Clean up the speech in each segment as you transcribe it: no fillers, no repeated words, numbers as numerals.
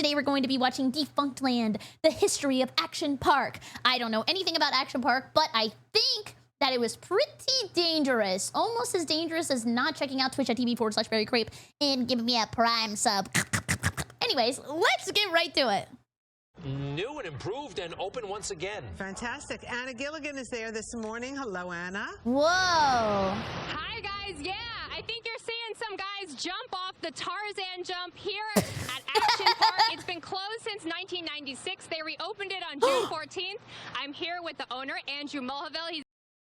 Today we're going to be watching Defunctland, the history of Action Park. I don't know anything about Action Park, but I think that it was pretty dangerous. Almost as dangerous as not checking out twitch.tv/BerryCrepe and giving me a Prime sub. Anyways, let's get right to it. New and improved and open once again. Fantastic. Anna Gilligan is there this morning. Hello, Anna. Whoa. Hi, guys. Yeah, I think you're seeing some guys jump off the Tarzan jump here at Action Park. It's been closed since 1996. They reopened it on June 14th. I'm here with the owner, Andrew Mulhaville.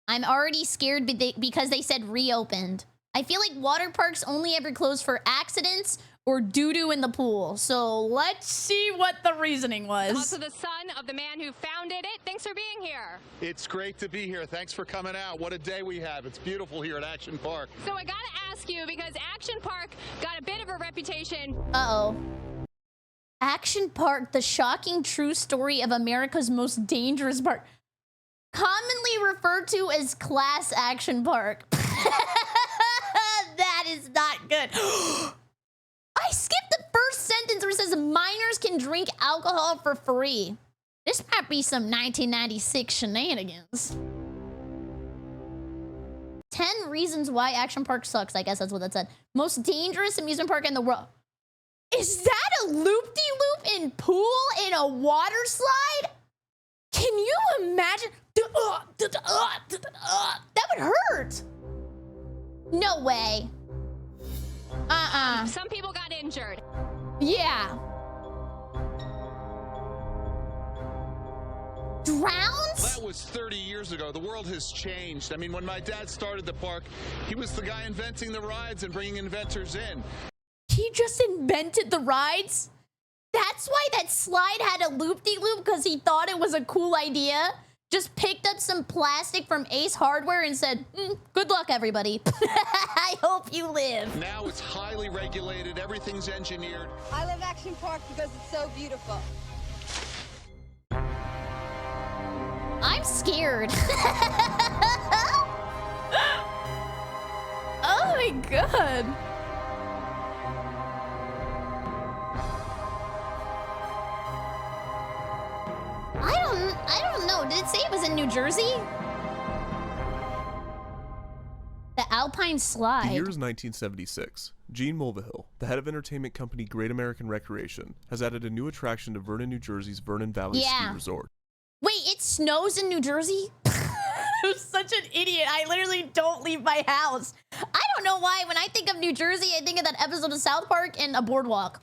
I'm already scared because they said reopened. I feel like water parks only ever close for accidents or doo-doo in the pool. So let's see what the reasoning was. Also the son of the man who founded it. Thanks for being here. It's great to be here. Thanks for coming out. What a day we have. It's beautiful here at Action Park. So I gotta ask you, because Action Park got a bit of a reputation. Uh-oh. Action Park, the shocking true story of America's most dangerous park. Commonly referred to as Class Action Park. That is not good. I skipped the first sentence where it says minors can drink alcohol for free. This might be some 1996 shenanigans. 10 reasons why Action Park sucks. I guess that's what that said. Most dangerous amusement park in the world. Is that a loop-de-loop in pool in a water slide? Can you imagine? That would hurt. No way. Some people got injured. Yeah. Drowns? That was 30 years ago. The world has changed. I mean, when my dad started the park, he was the guy inventing the rides and bringing inventors in. He just invented the rides? That's why that slide had a loop-de-loop, because he thought it was a cool idea. Just picked up some plastic from Ace Hardware and said, good luck, everybody. I hope you live. Now it's highly regulated. Everything's engineered. I love Action Park because it's so beautiful. I'm scared. Oh my God. I don't know. Did it say it was in New Jersey? The Alpine slide. The year is 1976. Gene Mulvihill, the head of entertainment company Great American Recreation, has added a new attraction to Vernon, New Jersey's Vernon Valley Ski Resort. Wait, it snows in New Jersey? I'm such an idiot. I literally don't leave my house. I don't know why. When I think of New Jersey, I think of that episode of South Park and a boardwalk.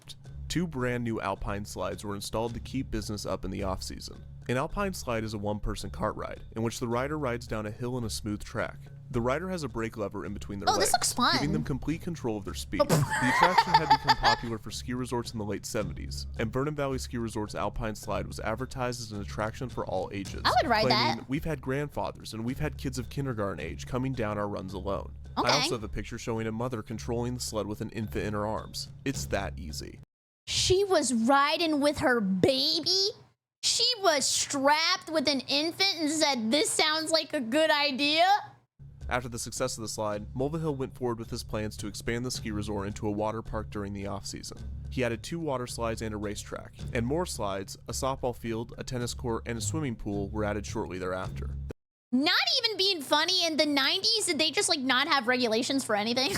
2 brand new Alpine slides were installed to keep business up in the off-season. An Alpine slide is a one-person cart ride, in which the rider rides down a hill in a smooth track. The rider has a brake lever in between their legs, this looks fun. giving them complete control of their speed. The attraction had become popular for ski resorts in the late 70s, and Vernon Valley Ski Resort's Alpine slide was advertised as an attraction for all ages. I would ride claiming, that. We've had grandfathers and we've had kids of kindergarten age coming down our runs alone. Okay. I also have a picture showing a mother controlling the sled with an infant in her arms. It's that easy. She was riding with her baby? She was strapped with an infant and said, this sounds like a good idea? After the success of the slide, Mulvihill went forward with his plans to expand the ski resort into a water park during the off-season. He added 2 water slides and a racetrack, and more slides, a softball field, a tennis court, and a swimming pool were added shortly thereafter. Not even being funny, in the 90s, did they just like not have regulations for anything?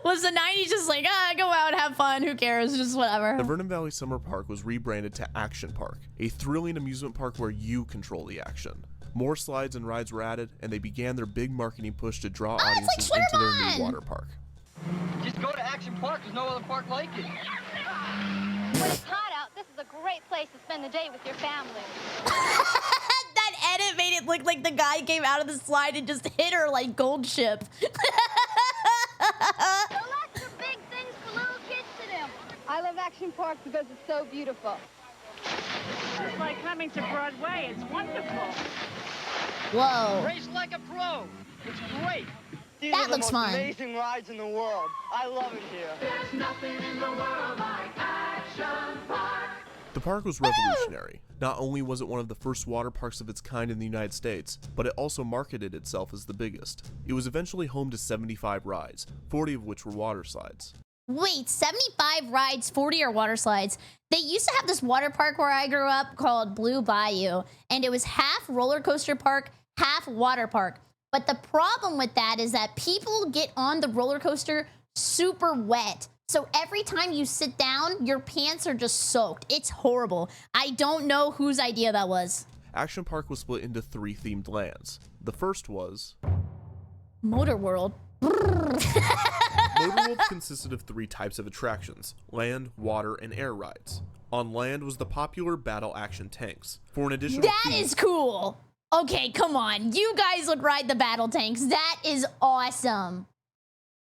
Was the 90s just like, go out, have fun, who cares, just whatever. The Vernon Valley Summer Park was rebranded to Action Park, a thrilling amusement park where you control the action. More slides and rides were added, and they began their big marketing push to draw audiences into their new water park. Just go to Action Park, there's no other park like it. When it's hot out, this is a great place to spend the day with your family. That edit made it look like the guy came out of the slide and just hit her like Gold Ship. Lots of big things for little kids to do. I love Action Park because it's so beautiful. It's like coming to Broadway. It's wonderful. Whoa. Race like a pro. It's great. These That are the looks most fun. amazing rides in the world. I love it here. There's nothing in the world like Action Park. The park was revolutionary. Not only was it one of the first water parks of its kind in the United States, but it also marketed itself as the biggest. It was eventually home to 75 rides, 40 of which were water slides. Wait, 75 rides, 40 are water slides. They used to have this water park where I grew up called Blue Bayou, and it was half roller coaster park, half water park. But the problem with that is that people get on the roller coaster super wet. So every time you sit down, your pants are just soaked. It's horrible. I don't know whose idea that was. Action Park was split into 3 themed lands. The first was Motor World. Motor World consisted of 3 types of attractions: land, water, and air rides. On land was the popular battle action tanks. For an additional That fee, is cool. Okay, come on. You guys would ride the battle tanks. That is awesome.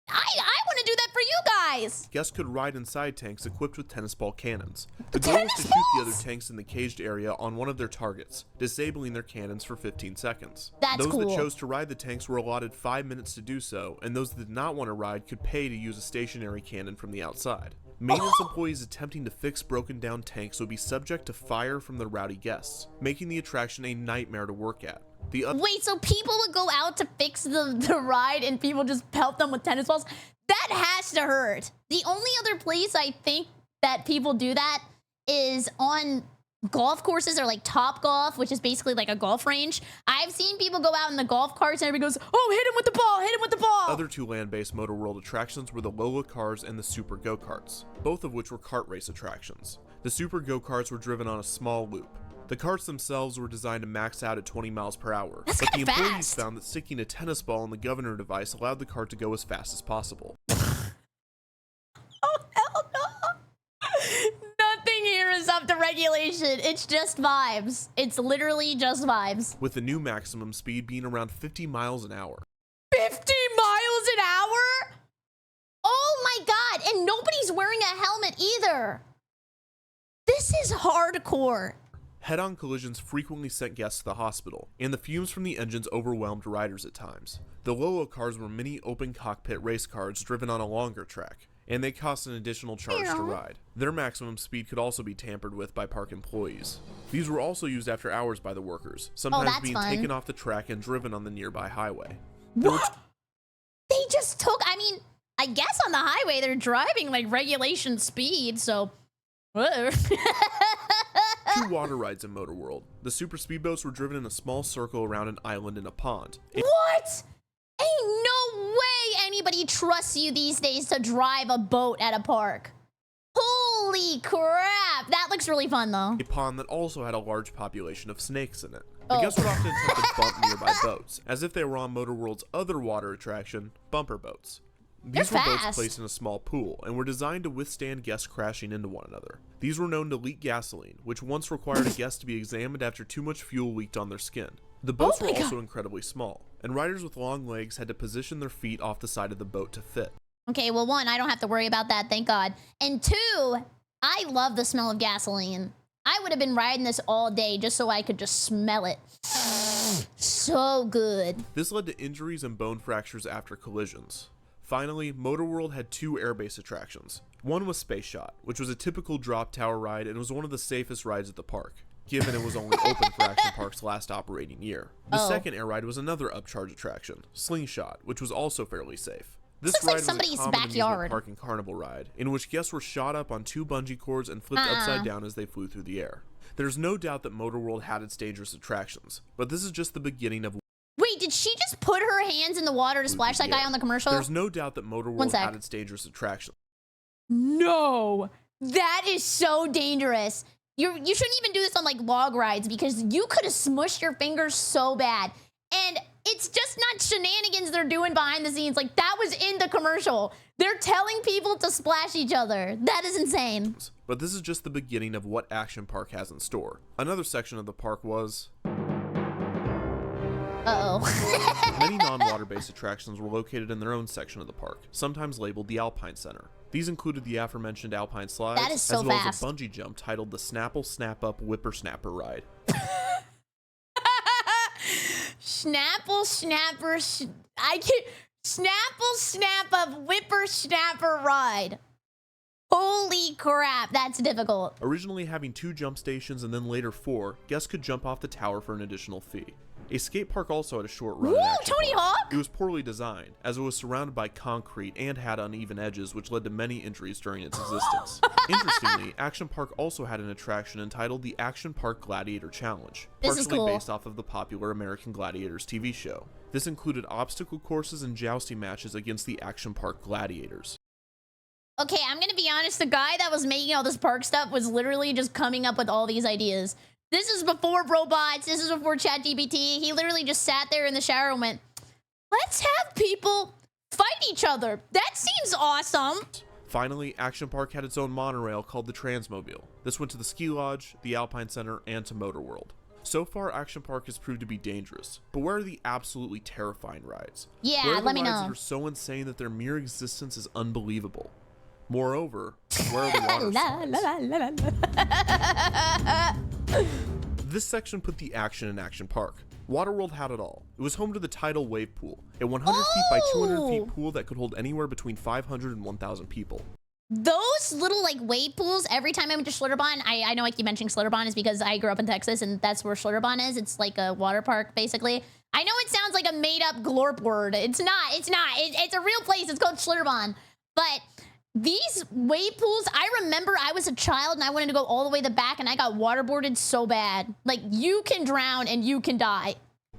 I want to do that for you guys. guests could ride inside tanks equipped with tennis ball cannons. The goal was to shoot the other tanks in the caged area on one of their targets, disabling their cannons for 15 seconds. That's those cool. that chose to ride the tanks were allotted 5 minutes to do so, and those that did not want to ride could pay to use a stationary cannon from the outside. Maintenance employees attempting to fix broken down tanks would be subject to fire from the rowdy guests, making the attraction a nightmare to work at. Wait, so people would go out to fix the ride and people just pelt them with tennis balls? That has to hurt. The only other place I think that people do that is on golf courses or like Top Golf, which is basically like a golf range. I've seen people go out in the golf carts and everybody goes, oh, hit him with the ball, hit him with the ball. Other 2 land-based Motor World attractions were the Lola cars and the Super Go-Karts, both of which were kart race attractions. The Super Go-Karts were driven on a small loop. The carts themselves were designed to max out at 20 miles per hour, but the employees found that sticking a tennis ball in the governor device allowed the cart to go as fast as possible. Oh, hell no. Nothing here is up to regulation. It's just vibes. It's literally just vibes. With the new maximum speed being around 50 miles an hour. 50 miles an hour? Oh my god, and nobody's wearing a helmet either. This is hardcore. Head-on collisions frequently sent guests to the hospital, and the fumes from the engines overwhelmed riders at times. The Lolo cars were mini open cockpit race cars driven on a longer track, and they cost an additional charge to ride. Their maximum speed could also be tampered with by park employees. These were also used after hours by the workers, sometimes being taken off the track and driven on the nearby highway. What? They just took, I mean, I guess on the highway they're driving like regulation speed, so whatever. 2 water rides in Motor World. The super speedboats were driven in a small circle around an island in a pond. What? Ain't no way anybody trusts you these days to drive a boat at a park. Holy crap. That looks really fun though. A pond that also had a large population of snakes in it. The guests would often attempt to bump nearby boats, as if they were on Motor World's other water attraction, bumper boats. These were boats placed in a small pool and were designed to withstand guests crashing into one another. These were known to leak gasoline, which once required a guest to be examined after too much fuel leaked on their skin. The boats were also incredibly small, and riders with long legs had to position their feet off the side of the boat to fit. Okay, well, 1, I don't have to worry about that, thank God. And 2, I love the smell of gasoline. I would have been riding this all day just so I could just smell it. So good. This led to injuries and bone fractures after collisions. Finally, Motor World had 2 airbase attractions. One was Space Shot, which was a typical drop tower ride and was one of the safest rides at the park, given it was only open for Action Park's last operating year. The second air ride was another upcharge attraction, Slingshot, which was also fairly safe. This ride was a common amusement park and carnival ride, in which guests were shot up on 2 bungee cords and flipped upside down as they flew through the air. There's no doubt that Motor World had its dangerous attractions, but this is just the beginning of. Wait, did she just put her hands in the water to splash that guy on the commercial? There's no doubt that Motor World had its dangerous attractions. No, that is so dangerous. You shouldn't even do this on like log rides because you could have smushed your fingers so bad. And it's just not shenanigans they're doing behind the scenes. Like that was in the commercial. They're telling people to splash each other. That is insane. But this is just the beginning of what Action Park has in store. Another section of the park was. Many non-water-based attractions were located in their own section of the park, sometimes labeled the Alpine Center. These included the aforementioned Alpine slides, as well as a bungee jump titled the Snapple Snap-Up Whippersnapper Ride. Snapple Snapper, Snapple Snap-Up Whippersnapper Ride. Holy crap, that's difficult. Originally having 2 jump stations and then later 4, guests could jump off the tower for an additional fee. A skate park also had a short run. Ooh, in Action Tony Park. Hawk! It was poorly designed, as it was surrounded by concrete and had uneven edges, which led to many injuries during its existence. Interestingly, Action Park also had an attraction entitled the Action Park Gladiator Challenge, This is partially cool. based off of the popular American Gladiators TV show. This included obstacle courses and jousting matches against the Action Park Gladiators. Okay, I'm gonna be honest, the guy that was making all this park stuff was literally just coming up with all these ideas. This is before robots, this is before ChatGPT. He literally just sat there in the shower and went, let's have people fight each other. That seems awesome. Finally, Action Park had its own monorail called the Transmobile. This went to the Ski Lodge, the Alpine Center, and to Motor World. So far, Action Park has proved to be dangerous, but where are the absolutely terrifying rides? Yeah, where are the let me rides know. that are so insane that their mere existence is unbelievable? Moreover, where are the water slides? This section put the action in Action Park. Waterworld had it all. It was home to the tidal wave pool, a 100 feet by 200 feet pool that could hold anywhere between 500 and 1,000 people. Those little like wave pools, every time I went to Schlitterbahn, I know I keep mentioning Schlitterbahn is because I grew up in Texas and that's where Schlitterbahn is. It's like a water park, basically. I know it sounds like a made up glorp word. It's not. It's a real place. It's called Schlitterbahn. But these wave pools, I remember I was a child and I wanted to go all the way to the back and I got waterboarded so bad. Like, you can drown and you can die.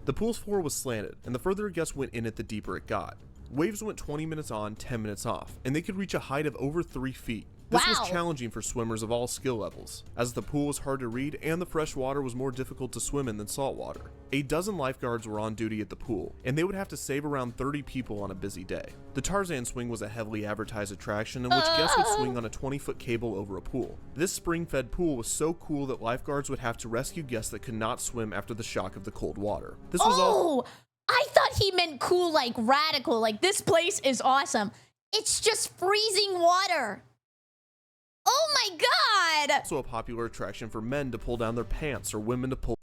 The pool's floor was slanted, and the further a guest went in it, the deeper it got. Waves went 20 minutes on, 10 minutes off, and they could reach a height of over 3 feet. This was challenging for swimmers of all skill levels, as the pool was hard to read and the fresh water was more difficult to swim in than salt water. A dozen lifeguards were on duty at the pool, and they would have to save around 30 people on a busy day. The Tarzan swing was a heavily advertised attraction in which guests would swing on a 20-foot cable over a pool. This spring-fed pool was so cool that lifeguards would have to rescue guests that could not swim after the shock of the cold water. This was all. I thought he meant cool, like radical, like this place is awesome. It's just freezing water. Oh my god! Also a popular attraction for men to pull down their pants or women to pull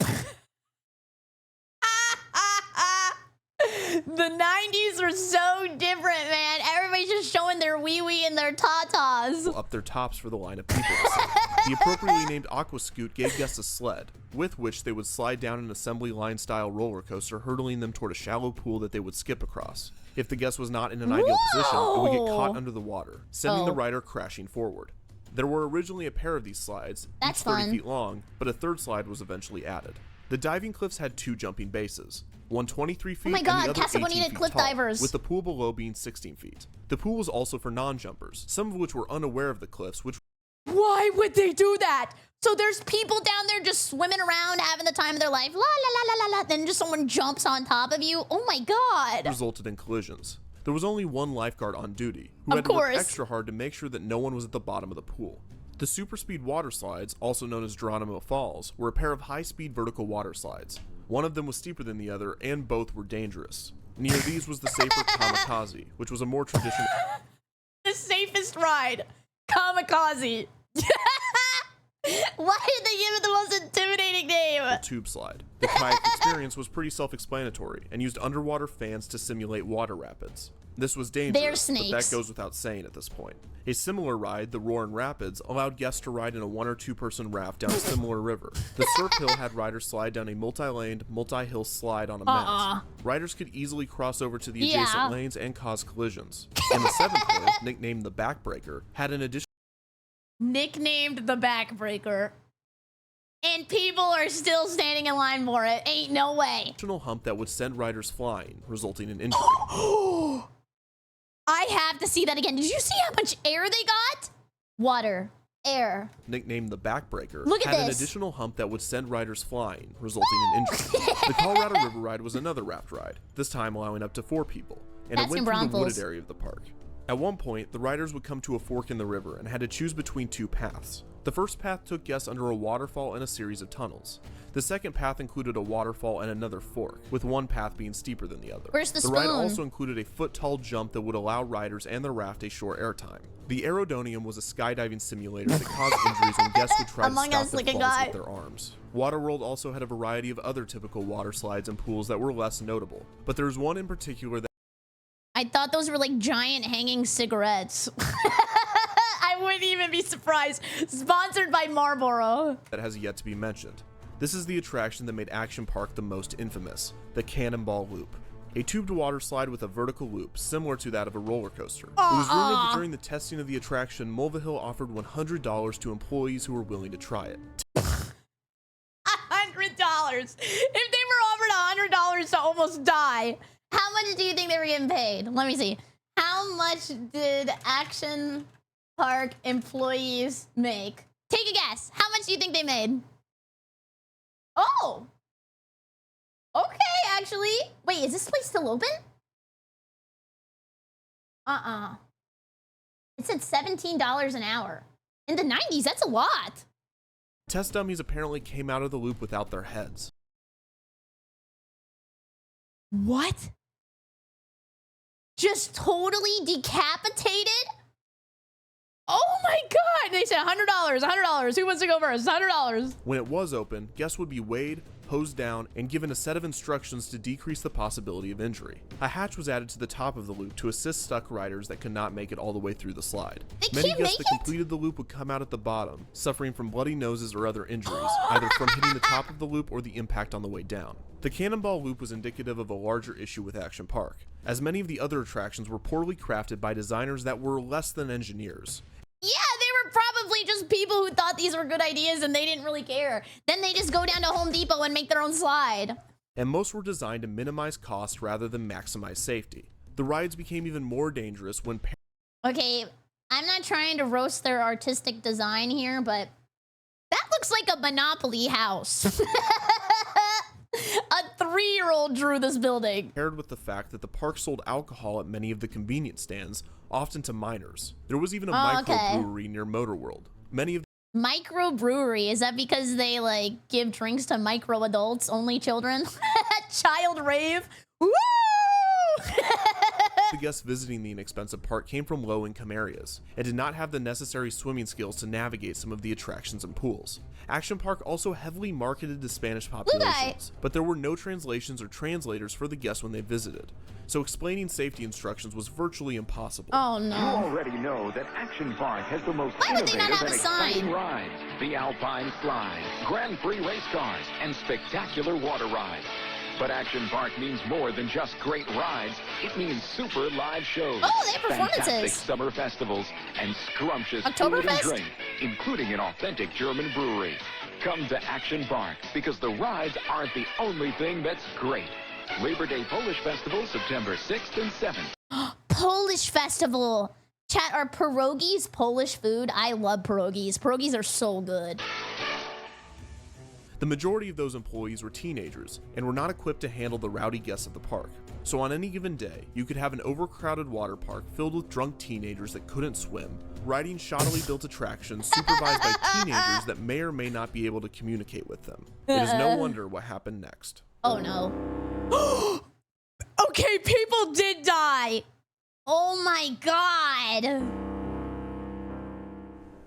The 90s were so different, man. Everybody's just showing their wee-wee and their tatas. up their tops for the line of people to see. The appropriately named Aqua Scoot gave guests a sled, with which they would slide down an assembly line-style roller coaster, hurtling them toward a shallow pool that they would skip across. If the guest was not in an ideal position, it would get caught under the water, sending the rider crashing forward. There were originally a pair of these slides, each 30 feet long, but a third slide was eventually added. The diving cliffs had 2 jumping bases, one 23 feet and the other 18 feet cliff tall, divers. with the pool below being 16 feet. The pool was also for non-jumpers, some of which were unaware of the cliffs, which Why would they do that? So there's people down there just swimming around, having the time of their life, la la la la la, then just someone jumps on top of you. Oh my god. resulted in collisions. There was only one lifeguard on duty, who had to work extra hard to make sure that no one was at the bottom of the pool. The super speed water slides, also known as Geronimo Falls, were a pair of high-speed vertical water slides. One of them was steeper than the other, and both were dangerous. Near these was the safer Kamikaze, which was a more traditional The safest ride. Kamikaze. Why did they give it the most intimidating name? tube slide. The kayak experience was pretty self-explanatory and used underwater fans to simulate water rapids. This was dangerous, but that goes without saying at this point. A similar ride, the Roarin' Rapids, allowed guests to ride in a 1 or 2 person raft down a similar river. The Surf Hill had riders slide down a multi-laned, multi-hill slide on a mast. Riders could easily cross over to the adjacent lanes and cause collisions. And the 7th hill, nicknamed the Backbreaker, had an additional Nicknamed the Backbreaker. And people are still standing in line for it. Ain't no way. hump that would send riders flying, resulting in injury. I have to see that again. Did you see how much air they got? Water. Air. Nicknamed the Backbreaker, Look at had an this. additional hump that would send riders flying, resulting in injury. The Colorado River Ride was another raft ride, this time allowing up to 4 people, and it went through the wooded area of the park. At one point, the riders would come to a fork in the river and had to choose between 2 paths. The first path took guests under a waterfall and a series of tunnels. The second path included a waterfall and another fork, with one path being steeper than the other. Where's the ride spoon? also included a foot-tall jump that would allow riders and the raft a short airtime. The Aerodonium was a skydiving simulator that caused injuries when guests would try to stop their falls with their arms. Waterworld also had a variety of other typical water slides and pools that were less notable, but there's one in particular that I thought those were like giant hanging cigarettes. I wouldn't even be surprised. Sponsored by Marlboro. that has yet to be mentioned. This is the attraction that made Action Park the most infamous, the Cannonball Loop. A tubed water slide with a vertical loop, similar to that of a roller coaster. It was rumored that during the testing of the attraction, Mulvihill offered $100 to employees who were willing to try it. $100. If they were offered $100 to almost die, how much do you think they were getting paid? Let me see. How much did Action Park employees make? Take a guess. How much do you think they made? Oh. Okay, actually. Wait, is this place still open? It said $17 an hour. In the 90s, that's a lot. Test dummies apparently came out of the loop without their heads. What? Just totally decapitated? Oh my god! They said $100, $100. Who wants to go first? $100. When it was open, guests would be weighed, hosed down, and given a set of instructions to decrease the possibility of injury. A hatch was added to the top of the loop to assist stuck riders that could not make it all the way through the slide. Many guests that completed the loop would come out at the bottom, suffering from bloody noses or other injuries, either from hitting the top of the loop or the impact on the way down. The Cannonball Loop was indicative of a larger issue with Action Park, as many of the other attractions were poorly crafted by designers that were less than engineers. Yeah, they were probably just people who thought these were good ideas and they didn't really care. Then they just go down to Home Depot and make their own slide. And most were designed to minimize cost rather than maximize safety. The rides became even more dangerous when... Okay, I'm not trying to roast their artistic design here, but that looks like a Monopoly house. A 3-year-old drew this building. Paired with the fact that the park sold alcohol at many of the convenience stands, often to minors. There was even a microbrewery near Motor World. Many of Microbrewery, is that because they like give drinks to micro adults, only children? Child rave. Woo! the guests visiting the inexpensive park came from low-income areas and did not have the necessary swimming skills to navigate some of the attractions and pools. Action Park also heavily marketed to Spanish populations, but there were no translations or translators for the guests when they visited, so explaining safety instructions was virtually impossible. Oh no. You already know that Action Park has the most innovative and exciting rides. The Alpine Slide, Grand Prix race cars, and spectacular water rides. But Action Park means more than just great rides. It means super live shows, oh, they have performances, fantastic summer festivals, and scrumptious food and drink, including an authentic German brewery. Come to Action Park, because the rides aren't the only thing that's great. Labor Day Polish Festival, September 6th and 7th. Polish Festival. Chat, are pierogies Polish food? I love pierogies. Pierogies are so good. The majority of those employees were teenagers and were not equipped to handle the rowdy guests of the park. So on any given day, you could have an overcrowded water park filled with drunk teenagers that couldn't swim, riding shoddily built attractions supervised by teenagers that may or may not be able to communicate with them. It is no wonder what happened next. Oh no. Okay, people did die. Oh my god.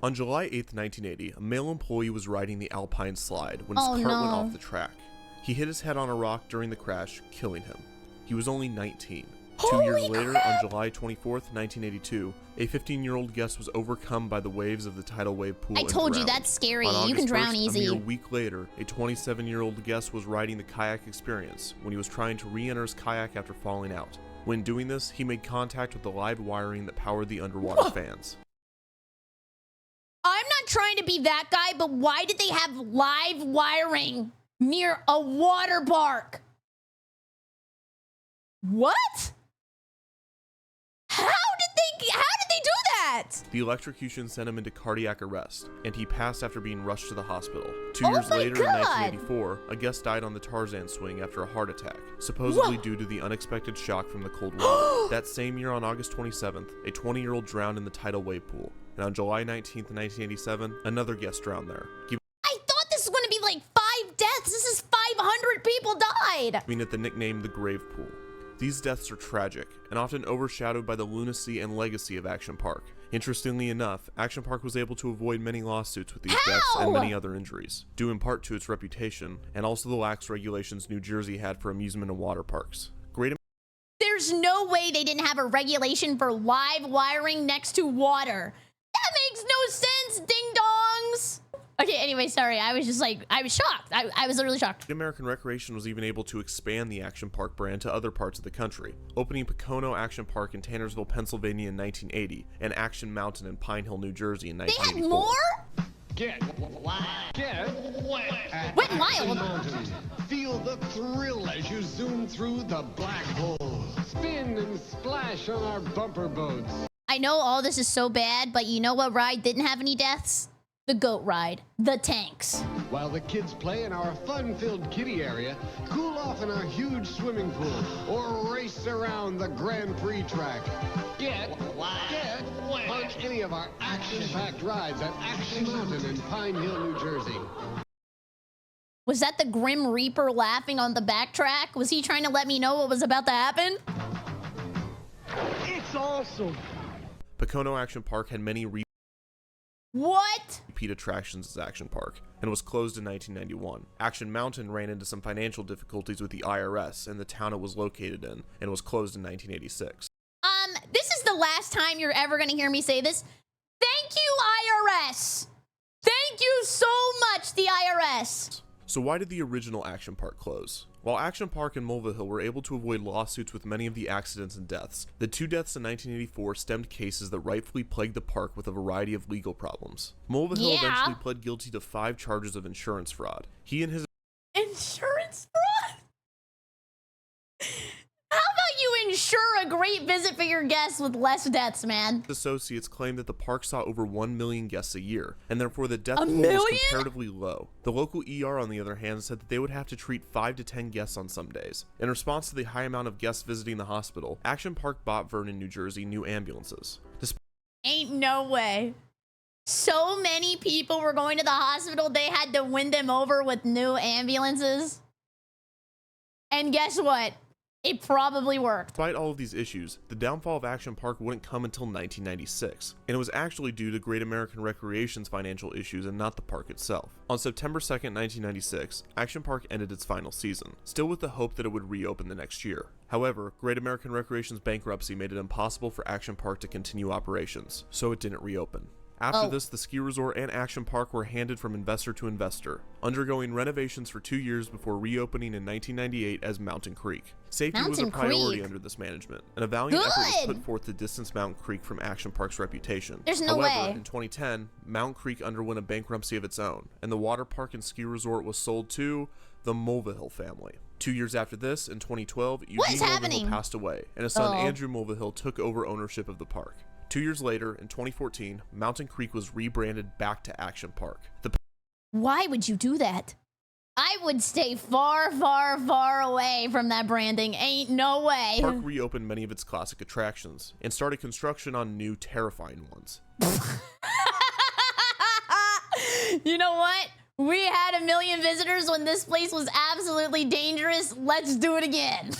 On July 8th, 1980, a male employee was riding the Alpine slide when his cart went off the track. He hit his head on a rock during the crash, killing him. He was only 19. Holy 2 years later, crap. on July 24th, 1982, a 15-year-old guest was overcome by the waves of the tidal wave pool. I told you, drowned. that's scary. On You can August drown 1st, easy. A mere week later, a 27-year-old guest was riding the kayak experience when he was trying to re-enter his kayak after falling out. When doing this, he made contact with the live wiring that powered the underwater fans. I'm not trying to be that guy, but why did they have live wiring near a water park? What? How did they do that? The electrocution sent him into cardiac arrest, and he passed after being rushed to the hospital. 2 years later, in 1984, a guest died on the Tarzan swing after a heart attack, supposedly due to the unexpected shock from the cold water. That same year, on August 27th, a 20-year-old drowned in the tidal wave pool. And on July 19th, 1987, another guest drowned there. I thought this was going to be like 5 deaths. This is 500 people died. Giving it the nickname the Grave Pool. These deaths are tragic, and often overshadowed by the lunacy and legacy of Action Park. Interestingly enough, Action Park was able to avoid many lawsuits with these deaths and many other injuries, due in part to its reputation, and also the lax regulations New Jersey had for amusement and water parks. There's no way they didn't have a regulation for live wiring next to water. That makes no sense, ding-dongs! Okay, anyway, sorry. I was just like, I was shocked. I was literally shocked. American Recreation was even able to expand the Action Park brand to other parts of the country, opening Pocono Action Park in Tannersville, Pennsylvania in 1980, and Action Mountain in Pine Hill, New Jersey in 1984. They had more? Get wild. Get wet. Wet and wild. Mountain. Feel the thrill as you zoom through the black hole. Spin and splash on our bumper boats. I know all this is so bad, but you know what ride didn't have any deaths? The goat ride. The tanks. While the kids play in our fun-filled kiddie area, cool off in our huge swimming pool, or race around the Grand Prix track. Get wet on any of our action-packed rides at Action Mountain in Pine Hill, New Jersey. Was that the Grim Reaper laughing on the backtrack? Was he trying to let me know what was about to happen? It's awesome. Pocono Action Park had many What? repeat attractions as Action Park, and was closed in 1991. Action Mountain ran into some financial difficulties with the IRS and the town it was located in, and was closed in 1986. This is the last time you're ever gonna hear me say this. Thank you, IRS. Thank you so much, the IRS. So why did the original Action Park close? While Action Park and Mulvihill were able to avoid lawsuits with many of the accidents and deaths, the two deaths in 1984 stemmed cases that rightfully plagued the park with a variety of legal problems. Mulvihill eventually pled guilty to 5 charges of insurance fraud. He and his insurance fraud? How about you insure a great visit for your guests with less deaths, man? associates claimed that the park saw over 1 million guests a year, and therefore the death A toll was million? comparatively low. The local ER, on the other hand, said that they would have to treat 5 to 10 guests on some days. In response to the high amount of guests visiting the hospital, Action Park bought Vernon, New Jersey new ambulances. Ain't no way. So many people were going to the hospital, they had to win them over with new ambulances. And guess what? It probably worked. Despite all of these issues, the downfall of Action Park wouldn't come until 1996, and it was actually due to Great American Recreation's financial issues and not the park itself. On September 2nd, 1996, Action Park ended its final season, still with the hope that it would reopen the next year. However, Great American Recreation's bankruptcy made it impossible for Action Park to continue operations, so it didn't reopen. After this, the ski resort and Action Park were handed from investor to investor, undergoing renovations for 2 years before reopening in 1998 as Mountain Creek. Safety was a priority under this management, and a valiant effort was put forth to distance Mountain Creek from Action Park's reputation. There's no However, way. in 2010, Mountain Creek underwent a bankruptcy of its own, and the water park and ski resort was sold to the Mulvihill family. 2 years after this, in 2012, Eugene Mulvihill passed away, and his son Andrew Mulvihill took over ownership of the park. 2 years later, in 2014, Mountain Creek was rebranded back to Action Park. Why would you do that? I would stay far, far, far away from that branding. Ain't no way. The park reopened many of its classic attractions and started construction on new, terrifying ones. You know what? We had 1 million visitors when this place was absolutely dangerous. Let's do it again.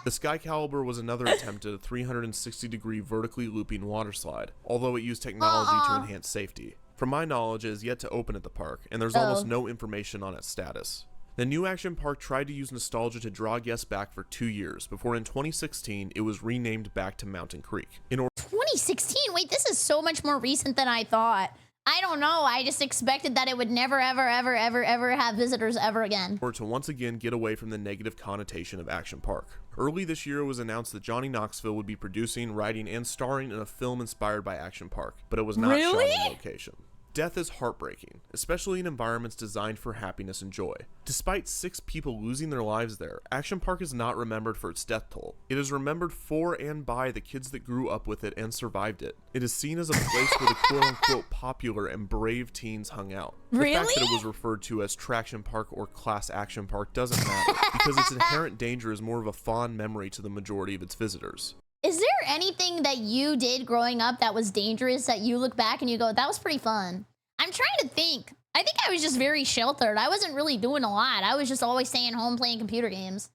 The Sky Caliber was another attempt at a 360-degree vertically looping water slide, although it used technology to enhance safety. From my knowledge, it is yet to open at the park, and there's almost no information on its status. The new Action Park tried to use nostalgia to draw guests back for 2 years, before in 2016, it was renamed back to Mountain Creek. 2016? Wait, this is so much more recent than I thought. I don't know. I just expected that it would never, ever, ever, ever, ever have visitors ever again. Or to once again get away from the negative connotation of Action Park. Early this year, it was announced that Johnny Knoxville would be producing, writing, and starring in a film inspired by Action Park, but it was not shot on location. Death is heartbreaking, especially in environments designed for happiness and joy. Despite 6 people losing their lives there, Action Park is not remembered for its death toll. It is remembered for and by the kids that grew up with it and survived it. It is seen as a place where the quote-unquote popular and brave teens hung out. The fact that it was referred to as Traction Park or Class Action Park doesn't matter, because its inherent danger is more of a fond memory to the majority of its visitors. Is there anything that you did growing up that was dangerous that you look back and you go, that was pretty fun? I'm trying to think. I think I was just very sheltered. I wasn't really doing a lot. I was just always staying home playing computer games.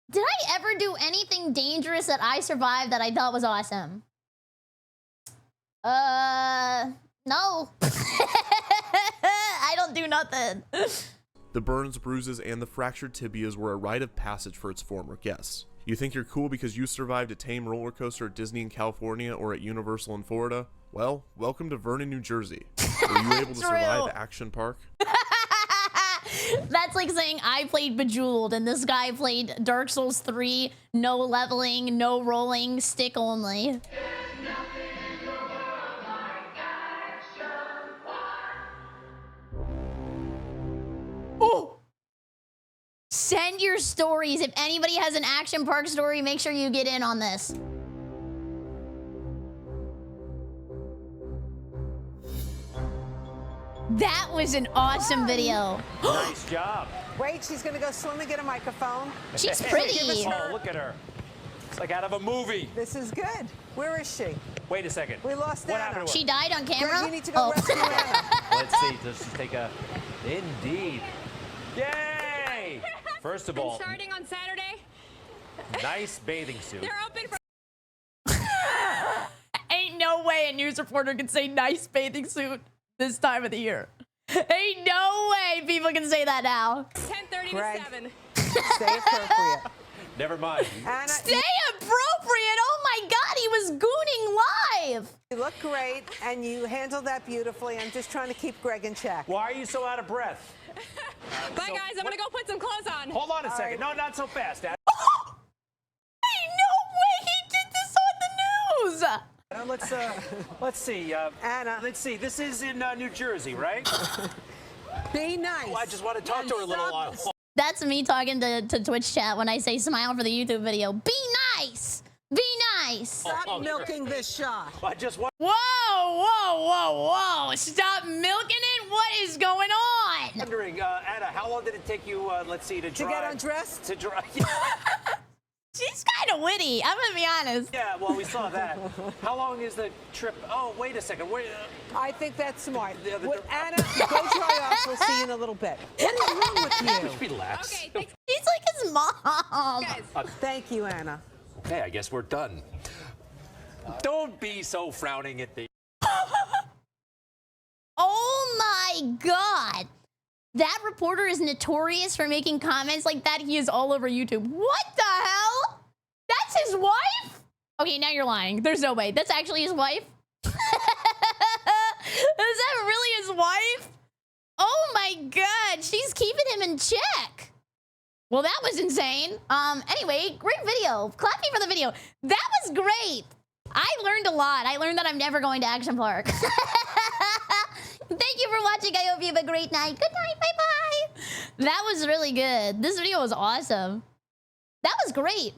Did I ever do anything dangerous that I survived that I thought was awesome? No. I don't do nothing. The burns, bruises, and the fractured tibias were a rite of passage for its former guests. You think you're cool because you survived a tame roller coaster at Disney in California or at Universal in Florida? Well, welcome to Vernon, New Jersey. Were you able to survive Action Park? That's like saying I played Bejeweled and this guy played Dark Souls 3, no leveling, no rolling, stick only. Oh! Send your stories. If anybody has an Action Park story, make sure you get in on this. That was an awesome video. Nice job. Wait, she's gonna go swim and get a microphone. She's pretty. Oh, look at her. It's like out of a movie. This is good. Where is she? Wait a second. We lost What Anna. happened to her? She died on camera? Greg, you need to go rescue Anna. Let's see. Let's just take a... Indeed. Yay! First of all, Starting on Saturday, nice bathing suit. they're open for... Ain't no way a news reporter can say nice bathing suit this time of the year. Ain't no way people can say that now. 10:30 Greg. to 7. Stay appropriate. Never mind. Anna, Stay appropriate. Oh my God, he was gooning live. you look great, and you handled that beautifully. I'm just trying to keep Greg in check. Why are you so out of breath? Bye, guys. I'm going to go put some clothes on. Hold on a second. No, not so fast, Dad. Ain't no way he did this on the news. Let's see. Anna. Let's see. This is in New Jersey, right? Be nice. Oh, I just want to talk to her a little while. That's me talking to Twitch chat when I say smile for the YouTube video. Be nice. Be nice. Stop milking this shot. I just want. Whoa, whoa, whoa, whoa. Stop milking it. What is going on? Wondering, Anna, how long did it take you, let's see, to drive? To get undressed? To drive. She's kind of witty. I'm going to be honest. Yeah, well, we saw that. How long is the trip? Oh, wait a second. Wait. I think that's smart. Anna, go dry off. We'll see you in a little bit. What is wrong with you? Relax. Okay, thanks, He's like his mom. guys. Thank you, Anna. Okay, I guess we're done. Don't be so frowning at the... Oh my God. That reporter is notorious for making comments like that. He is all over YouTube. What the hell? That's his wife? Okay, now you're lying. There's no way. That's actually his wife? Is that really his wife? Oh my God. She's keeping him in check. Well, that was insane. Anyway, great video. Clap me for the video. That was great. I learned a lot. I learned that I'm never going to Action Park. Thank you for watching. I hope you have a great night. Good night. Bye-bye. That was really good. This video was awesome. That was great.